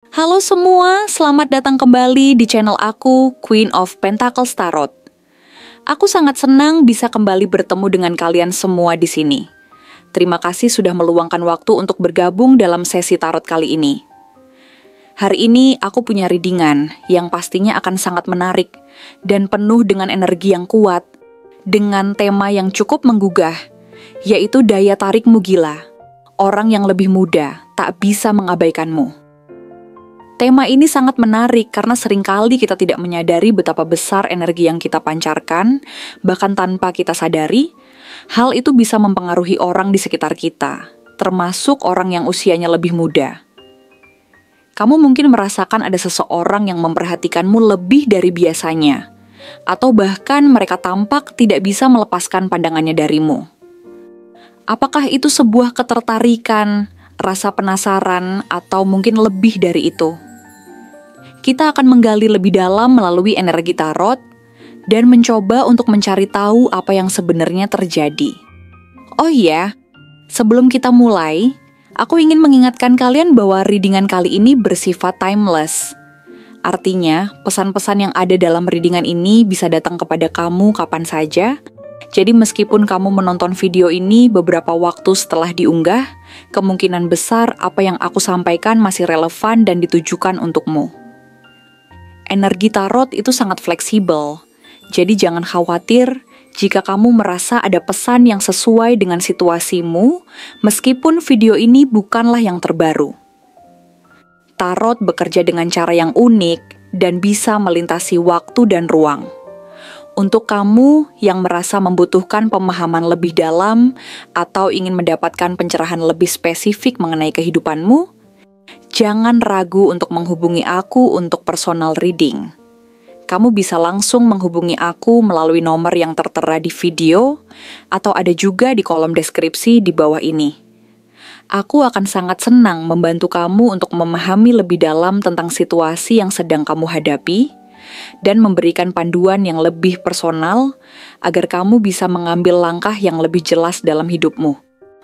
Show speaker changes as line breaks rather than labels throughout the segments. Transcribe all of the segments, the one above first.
Halo semua, selamat datang kembali di channel aku, Queen of Pentacles Tarot. Aku sangat senang bisa kembali bertemu dengan kalian semua di sini. Terima kasih sudah meluangkan waktu untuk bergabung dalam sesi tarot kali ini. Hari ini aku punya readingan yang pastinya akan sangat menarik dan penuh dengan energi yang kuat, dengan tema yang cukup menggugah, yaitu daya tarikmu gila. Orang yang lebih muda tak bisa mengabaikanmu. Tema ini sangat menarik karena seringkali kita tidak menyadari betapa besar energi yang kita pancarkan, bahkan tanpa kita sadari, hal itu bisa mempengaruhi orang di sekitar kita, termasuk orang yang usianya lebih muda. Kamu mungkin merasakan ada seseorang yang memperhatikanmu lebih dari biasanya, atau bahkan mereka tampak tidak bisa melepaskan pandangannya darimu. Apakah itu sebuah ketertarikan, rasa penasaran, atau mungkin lebih dari itu? Kita akan menggali lebih dalam melalui energi tarot dan mencoba untuk mencari tahu apa yang sebenarnya terjadi. Oh iya, sebelum kita mulai, aku ingin mengingatkan kalian bahwa readingan kali ini bersifat timeless. Artinya, pesan-pesan yang ada dalam readingan ini bisa datang kepada kamu kapan saja. Jadi meskipun kamu menonton video ini beberapa waktu setelah diunggah, kemungkinan besar apa yang aku sampaikan masih relevan dan ditujukan untukmu. Energi tarot itu sangat fleksibel, jadi jangan khawatir jika kamu merasa ada pesan yang sesuai dengan situasimu, meskipun video ini bukanlah yang terbaru. Tarot bekerja dengan cara yang unik dan bisa melintasi waktu dan ruang. Untuk kamu yang merasa membutuhkan pemahaman lebih dalam atau ingin mendapatkan pencerahan lebih spesifik mengenai kehidupanmu, jangan ragu untuk menghubungi aku untuk personal reading. Kamu bisa langsung menghubungi aku melalui nomor yang tertera di video, atau ada juga di kolom deskripsi di bawah ini. Aku akan sangat senang membantu kamu untuk memahami lebih dalam tentang situasi yang sedang kamu hadapi, dan memberikan panduan yang lebih personal, agar kamu bisa mengambil langkah yang lebih jelas dalam hidupmu.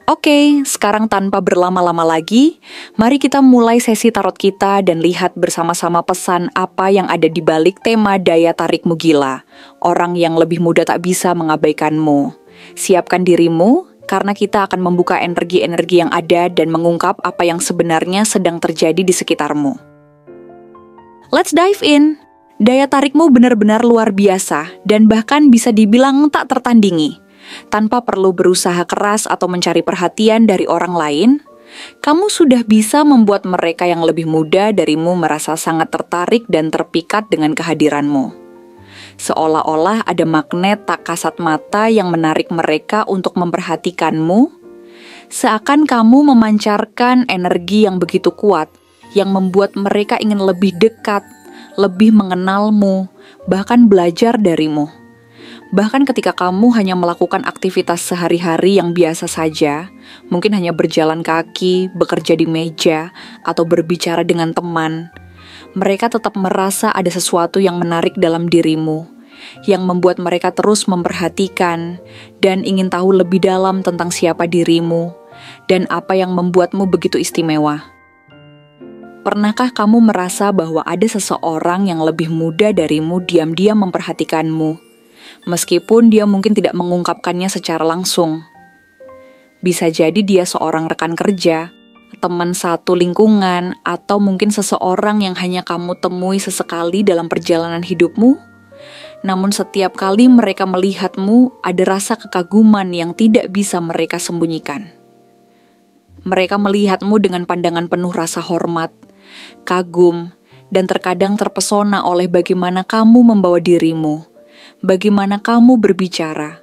Oke, sekarang tanpa berlama-lama lagi, mari kita mulai sesi tarot kita dan lihat bersama-sama pesan apa yang ada di balik tema daya tarikmu gila. Orang yang lebih muda tak bisa mengabaikanmu. Siapkan dirimu, karena kita akan membuka energi-energi yang ada dan mengungkap apa yang sebenarnya sedang terjadi di sekitarmu. Let's dive in! Daya tarikmu benar-benar luar biasa dan bahkan bisa dibilang tak tertandingi. Tanpa perlu berusaha keras atau mencari perhatian dari orang lain, kamu sudah bisa membuat mereka yang lebih muda darimu merasa sangat tertarik dan terpikat dengan kehadiranmu. Seolah-olah ada magnet tak kasat mata yang menarik mereka untuk memperhatikanmu, seakan kamu memancarkan energi yang begitu kuat, yang membuat mereka ingin lebih dekat, lebih mengenalmu, bahkan belajar darimu. Bahkan ketika kamu hanya melakukan aktivitas sehari-hari yang biasa saja, mungkin hanya berjalan kaki, bekerja di meja, atau berbicara dengan teman, mereka tetap merasa ada sesuatu yang menarik dalam dirimu, yang membuat mereka terus memperhatikan dan ingin tahu lebih dalam tentang siapa dirimu dan apa yang membuatmu begitu istimewa. Pernahkah kamu merasa bahwa ada seseorang yang lebih muda darimu diam-diam memperhatikanmu? Meskipun dia mungkin tidak mengungkapkannya secara langsung. Bisa jadi dia seorang rekan kerja, teman satu lingkungan, atau mungkin seseorang yang hanya kamu temui sesekali dalam perjalanan hidupmu. Namun setiap kali mereka melihatmu, ada rasa kekaguman yang tidak bisa mereka sembunyikan. Mereka melihatmu dengan pandangan penuh rasa hormat, kagum, dan terkadang terpesona oleh bagaimana kamu membawa dirimu, bagaimana kamu berbicara,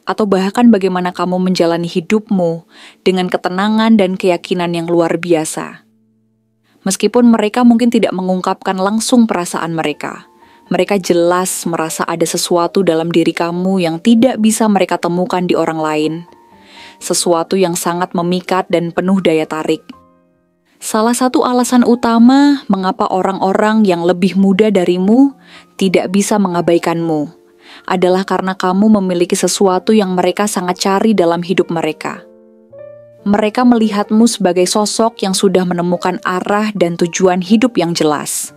atau bahkan bagaimana kamu menjalani hidupmu dengan ketenangan dan keyakinan yang luar biasa. Meskipun mereka mungkin tidak mengungkapkan langsung perasaan mereka, mereka jelas merasa ada sesuatu dalam diri kamu yang tidak bisa mereka temukan di orang lain. Sesuatu yang sangat memikat dan penuh daya tarik. Salah satu alasan utama mengapa orang-orang yang lebih muda darimu tidak bisa mengabaikanmu adalah karena kamu memiliki sesuatu yang mereka sangat cari dalam hidup mereka. Mereka melihatmu sebagai sosok yang sudah menemukan arah dan tujuan hidup yang jelas.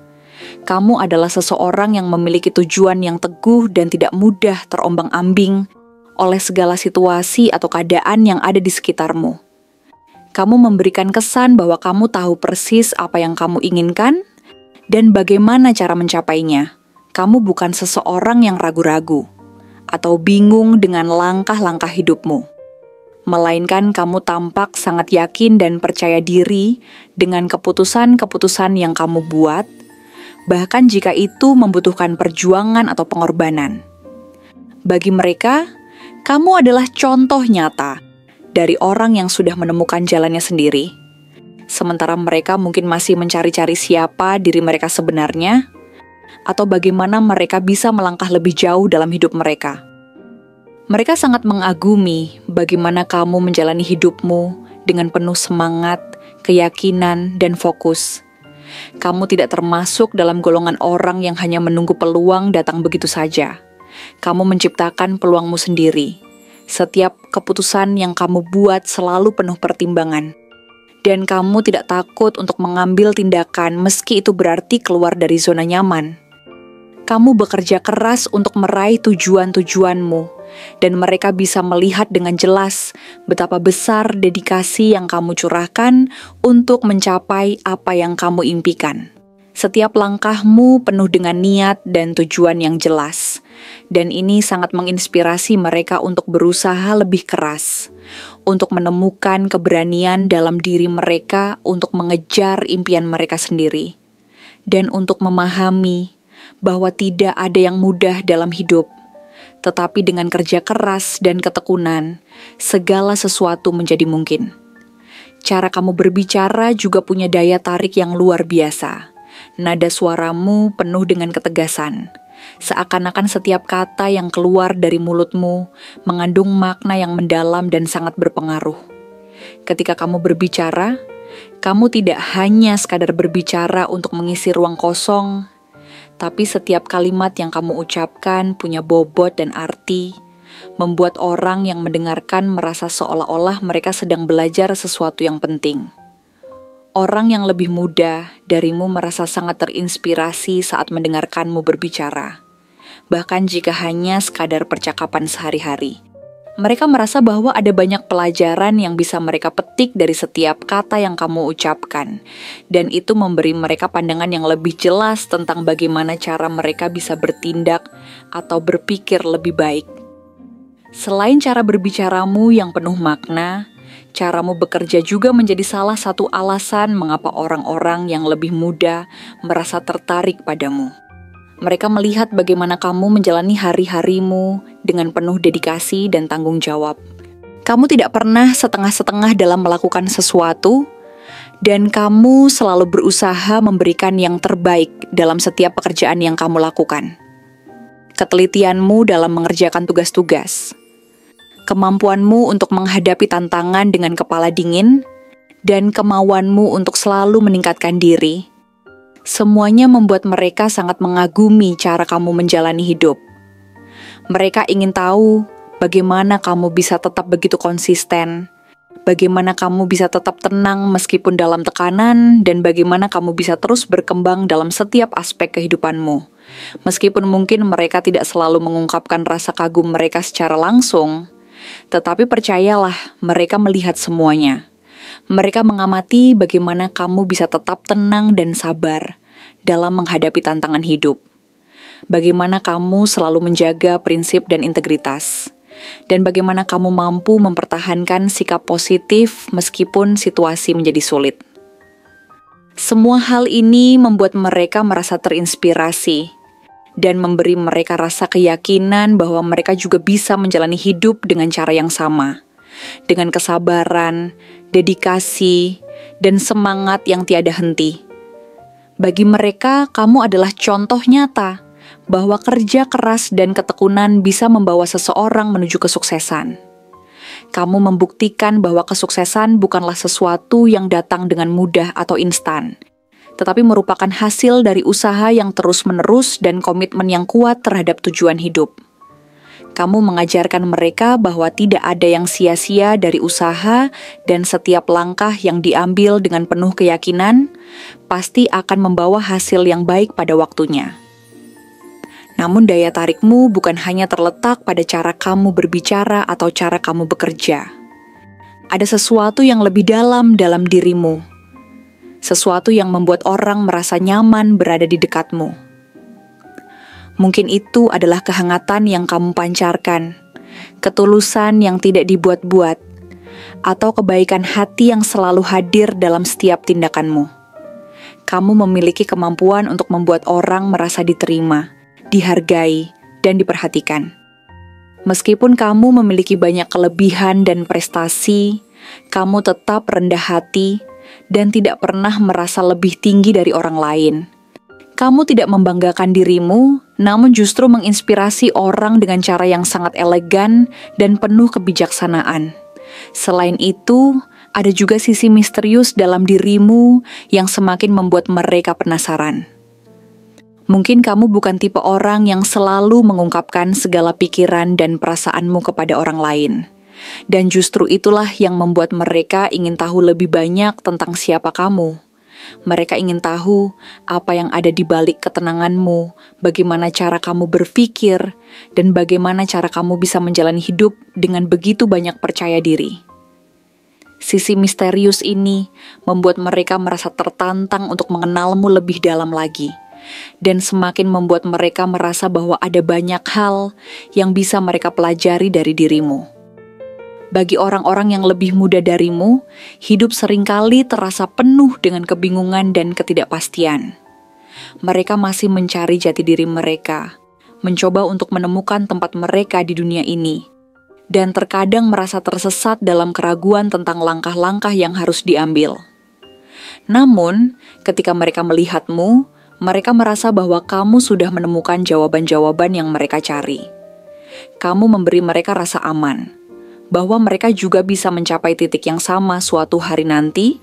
Kamu adalah seseorang yang memiliki tujuan yang teguh dan tidak mudah terombang-ambing oleh segala situasi atau keadaan yang ada di sekitarmu. Kamu memberikan kesan bahwa kamu tahu persis apa yang kamu inginkan dan bagaimana cara mencapainya. Kamu bukan seseorang yang ragu-ragu atau bingung dengan langkah-langkah hidupmu, melainkan kamu tampak sangat yakin dan percaya diri dengan keputusan-keputusan yang kamu buat, bahkan jika itu membutuhkan perjuangan atau pengorbanan. Bagi mereka, kamu adalah contoh nyata dari orang yang sudah menemukan jalannya sendiri, sementara mereka mungkin masih mencari-cari siapa diri mereka sebenarnya, atau bagaimana mereka bisa melangkah lebih jauh dalam hidup mereka. Mereka sangat mengagumi bagaimana kamu menjalani hidupmu dengan penuh semangat, keyakinan, dan fokus. Kamu tidak termasuk dalam golongan orang yang hanya menunggu peluang datang begitu saja. Kamu menciptakan peluangmu sendiri. Setiap keputusan yang kamu buat selalu penuh pertimbangan. Dan kamu tidak takut untuk mengambil tindakan meski itu berarti keluar dari zona nyaman. Kamu bekerja keras untuk meraih tujuan-tujuanmu, dan mereka bisa melihat dengan jelas betapa besar dedikasi yang kamu curahkan untuk mencapai apa yang kamu impikan. Setiap langkahmu penuh dengan niat dan tujuan yang jelas, dan ini sangat menginspirasi mereka untuk berusaha lebih keras, untuk menemukan keberanian dalam diri mereka untuk mengejar impian mereka sendiri, dan untuk memahami bahwa tidak ada yang mudah dalam hidup, tetapi dengan kerja keras dan ketekunan, segala sesuatu menjadi mungkin. Cara kamu berbicara juga punya daya tarik yang luar biasa. Nada suaramu penuh dengan ketegasan. Seakan-akan setiap kata yang keluar dari mulutmu mengandung makna yang mendalam dan sangat berpengaruh. Ketika kamu berbicara, kamu tidak hanya sekadar berbicara untuk mengisi ruang kosong, tapi setiap kalimat yang kamu ucapkan punya bobot dan arti, membuat orang yang mendengarkan merasa seolah-olah mereka sedang belajar sesuatu yang penting. Orang yang lebih muda darimu merasa sangat terinspirasi saat mendengarkanmu berbicara, bahkan jika hanya sekadar percakapan sehari-hari. Mereka merasa bahwa ada banyak pelajaran yang bisa mereka petik dari setiap kata yang kamu ucapkan, dan itu memberi mereka pandangan yang lebih jelas tentang bagaimana cara mereka bisa bertindak atau berpikir lebih baik. Selain cara berbicaramu yang penuh makna, caramu bekerja juga menjadi salah satu alasan mengapa orang-orang yang lebih muda merasa tertarik padamu. Mereka melihat bagaimana kamu menjalani hari-harimu dengan penuh dedikasi dan tanggung jawab. Kamu tidak pernah setengah-setengah dalam melakukan sesuatu, dan kamu selalu berusaha memberikan yang terbaik dalam setiap pekerjaan yang kamu lakukan. Ketelitianmu dalam mengerjakan tugas-tugas, kemampuanmu untuk menghadapi tantangan dengan kepala dingin, dan kemauanmu untuk selalu meningkatkan diri, semuanya membuat mereka sangat mengagumi cara kamu menjalani hidup. Mereka ingin tahu bagaimana kamu bisa tetap begitu konsisten, bagaimana kamu bisa tetap tenang meskipun dalam tekanan, dan bagaimana kamu bisa terus berkembang dalam setiap aspek kehidupanmu. Meskipun mungkin mereka tidak selalu mengungkapkan rasa kagum mereka secara langsung, tetapi percayalah, mereka melihat semuanya. Mereka mengamati bagaimana kamu bisa tetap tenang dan sabar dalam menghadapi tantangan hidup. Bagaimana kamu selalu menjaga prinsip dan integritas. Dan bagaimana kamu mampu mempertahankan sikap positif meskipun situasi menjadi sulit. Semua hal ini membuat mereka merasa terinspirasi dan memberi mereka rasa keyakinan bahwa mereka juga bisa menjalani hidup dengan cara yang sama, dengan kesabaran, dedikasi, dan semangat yang tiada henti. Bagi mereka, kamu adalah contoh nyata bahwa kerja keras dan ketekunan bisa membawa seseorang menuju kesuksesan. Kamu membuktikan bahwa kesuksesan bukanlah sesuatu yang datang dengan mudah atau instan, tetapi merupakan hasil dari usaha yang terus-menerus dan komitmen yang kuat terhadap tujuan hidup. Kamu mengajarkan mereka bahwa tidak ada yang sia-sia dari usaha dan setiap langkah yang diambil dengan penuh keyakinan pasti akan membawa hasil yang baik pada waktunya. Namun daya tarikmu bukan hanya terletak pada cara kamu berbicara atau cara kamu bekerja. Ada sesuatu yang lebih dalam dirimu. Sesuatu yang membuat orang merasa nyaman berada di dekatmu. Mungkin itu adalah kehangatan yang kamu pancarkan, ketulusan yang tidak dibuat-buat, atau kebaikan hati yang selalu hadir dalam setiap tindakanmu. Kamu memiliki kemampuan untuk membuat orang merasa diterima, dihargai, dan diperhatikan. Meskipun kamu memiliki banyak kelebihan dan prestasi, kamu tetap rendah hati dan tidak pernah merasa lebih tinggi dari orang lain. Kamu tidak membanggakan dirimu, namun justru menginspirasi orang dengan cara yang sangat elegan dan penuh kebijaksanaan. Selain itu, ada juga sisi misterius dalam dirimu yang semakin membuat mereka penasaran. Mungkin kamu bukan tipe orang yang selalu mengungkapkan segala pikiran dan perasaanmu kepada orang lain. Dan justru itulah yang membuat mereka ingin tahu lebih banyak tentang siapa kamu. Mereka ingin tahu apa yang ada di balik ketenanganmu, bagaimana cara kamu berpikir, dan bagaimana cara kamu bisa menjalani hidup dengan begitu banyak percaya diri. Sisi misterius ini membuat mereka merasa tertantang untuk mengenalmu lebih dalam lagi, dan semakin membuat mereka merasa bahwa ada banyak hal yang bisa mereka pelajari dari dirimu. Bagi orang-orang yang lebih muda darimu, hidup seringkali terasa penuh dengan kebingungan dan ketidakpastian. Mereka masih mencari jati diri mereka, mencoba untuk menemukan tempat mereka di dunia ini, dan terkadang merasa tersesat dalam keraguan tentang langkah-langkah yang harus diambil. Namun, ketika mereka melihatmu, mereka merasa bahwa kamu sudah menemukan jawaban-jawaban yang mereka cari. Kamu memberi mereka rasa aman, bahwa mereka juga bisa mencapai titik yang sama suatu hari nanti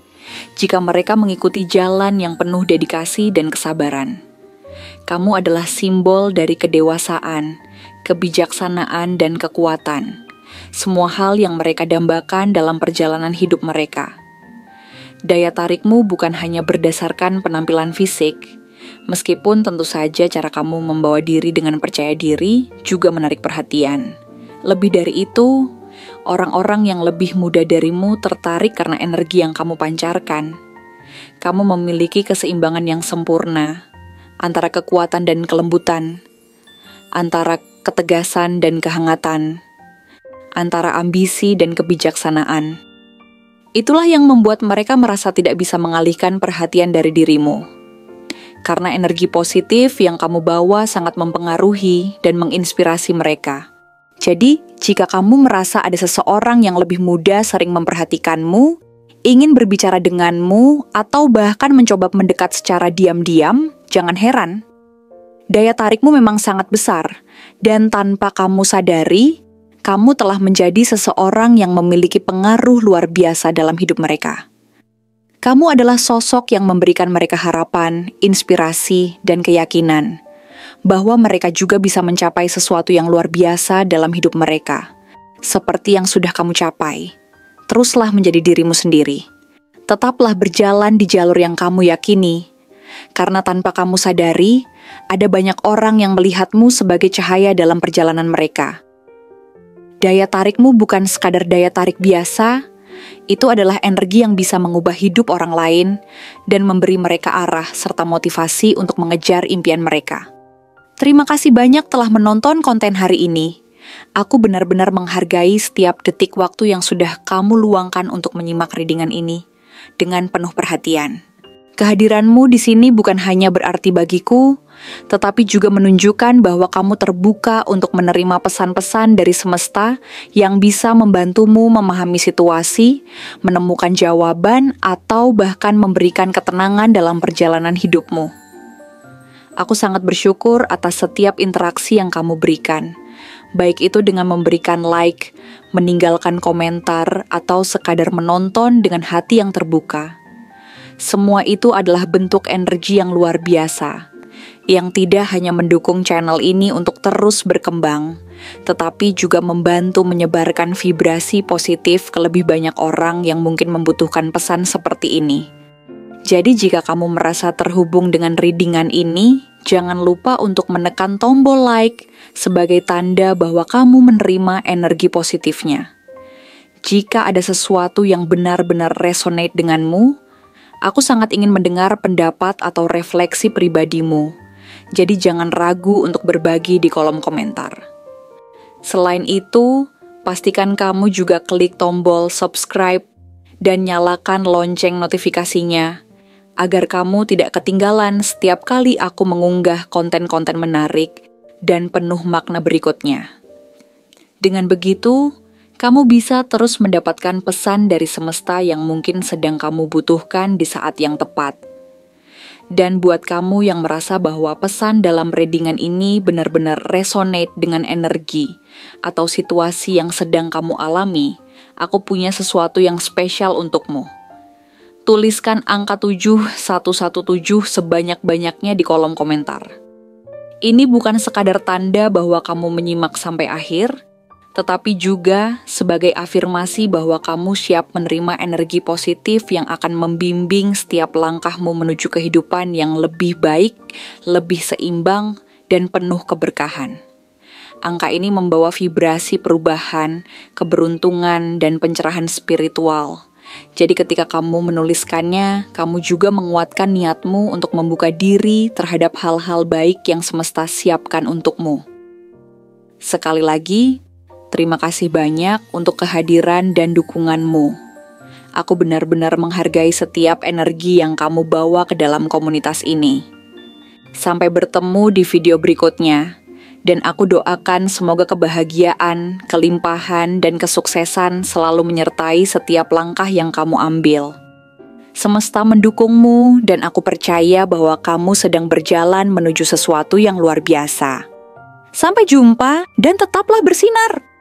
jika mereka mengikuti jalan yang penuh dedikasi dan kesabaran. Kamu adalah simbol dari kedewasaan, kebijaksanaan, dan kekuatan. Semua hal yang mereka dambakan dalam perjalanan hidup mereka. Daya tarikmu bukan hanya berdasarkan penampilan fisik, meskipun tentu saja cara kamu membawa diri dengan percaya diri juga menarik perhatian. Lebih dari itu, orang-orang yang lebih muda darimu tertarik karena energi yang kamu pancarkan. Kamu memiliki keseimbangan yang sempurna antara kekuatan dan kelembutan, antara ketegasan dan kehangatan, antara ambisi dan kebijaksanaan. Itulah yang membuat mereka merasa tidak bisa mengalihkan perhatian dari dirimu. Karena energi positif yang kamu bawa sangat mempengaruhi dan menginspirasi mereka. Jadi, jika kamu merasa ada seseorang yang lebih muda sering memperhatikanmu, ingin berbicara denganmu, atau bahkan mencoba mendekat secara diam-diam, jangan heran. Daya tarikmu memang sangat besar, dan tanpa kamu sadari, kamu telah menjadi seseorang yang memiliki pengaruh luar biasa dalam hidup mereka. Kamu adalah sosok yang memberikan mereka harapan, inspirasi, dan keyakinan bahwa mereka juga bisa mencapai sesuatu yang luar biasa dalam hidup mereka. Seperti yang sudah kamu capai, teruslah menjadi dirimu sendiri. Tetaplah berjalan di jalur yang kamu yakini, karena tanpa kamu sadari, ada banyak orang yang melihatmu sebagai cahaya dalam perjalanan mereka. Daya tarikmu bukan sekadar daya tarik biasa, itu adalah energi yang bisa mengubah hidup orang lain dan memberi mereka arah serta motivasi untuk mengejar impian mereka. Terima kasih banyak telah menonton konten hari ini. Aku benar-benar menghargai setiap detik waktu yang sudah kamu luangkan untuk menyimak readingan ini dengan penuh perhatian. Kehadiranmu di sini bukan hanya berarti bagiku, tetapi juga menunjukkan bahwa kamu terbuka untuk menerima pesan-pesan dari semesta yang bisa membantumu memahami situasi, menemukan jawaban, atau bahkan memberikan ketenangan dalam perjalanan hidupmu. Aku sangat bersyukur atas setiap interaksi yang kamu berikan, baik itu dengan memberikan like, meninggalkan komentar, atau sekadar menonton dengan hati yang terbuka. Semua itu adalah bentuk energi yang luar biasa, yang tidak hanya mendukung channel ini untuk terus berkembang, tetapi juga membantu menyebarkan vibrasi positif ke lebih banyak orang yang mungkin membutuhkan pesan seperti ini. Jadi jika kamu merasa terhubung dengan readingan ini, jangan lupa untuk menekan tombol like sebagai tanda bahwa kamu menerima energi positifnya. Jika ada sesuatu yang benar-benar resonate denganmu, aku sangat ingin mendengar pendapat atau refleksi pribadimu. Jadi jangan ragu untuk berbagi di kolom komentar. Selain itu, pastikan kamu juga klik tombol subscribe dan nyalakan lonceng notifikasinya, agar kamu tidak ketinggalan setiap kali aku mengunggah konten-konten menarik dan penuh makna berikutnya. Dengan begitu, kamu bisa terus mendapatkan pesan dari semesta yang mungkin sedang kamu butuhkan di saat yang tepat. Dan buat kamu yang merasa bahwa pesan dalam readingan ini benar-benar resonate dengan energi atau situasi yang sedang kamu alami, aku punya sesuatu yang spesial untukmu. Tuliskan angka 7117 sebanyak-banyaknya di kolom komentar. Ini bukan sekadar tanda bahwa kamu menyimak sampai akhir, tetapi juga sebagai afirmasi bahwa kamu siap menerima energi positif yang akan membimbing setiap langkahmu menuju kehidupan yang lebih baik, lebih seimbang, dan penuh keberkahan. Angka ini membawa vibrasi perubahan, keberuntungan, dan pencerahan spiritual. Jadi ketika kamu menuliskannya, kamu juga menguatkan niatmu untuk membuka diri terhadap hal-hal baik yang semesta siapkan untukmu. Sekali lagi, terima kasih banyak untuk kehadiran dan dukunganmu. Aku benar-benar menghargai setiap energi yang kamu bawa ke dalam komunitas ini. Sampai bertemu di video berikutnya. Dan aku doakan semoga kebahagiaan, kelimpahan, dan kesuksesan selalu menyertai setiap langkah yang kamu ambil. Semesta mendukungmu dan aku percaya bahwa kamu sedang berjalan menuju sesuatu yang luar biasa. Sampai jumpa dan tetaplah bersinar!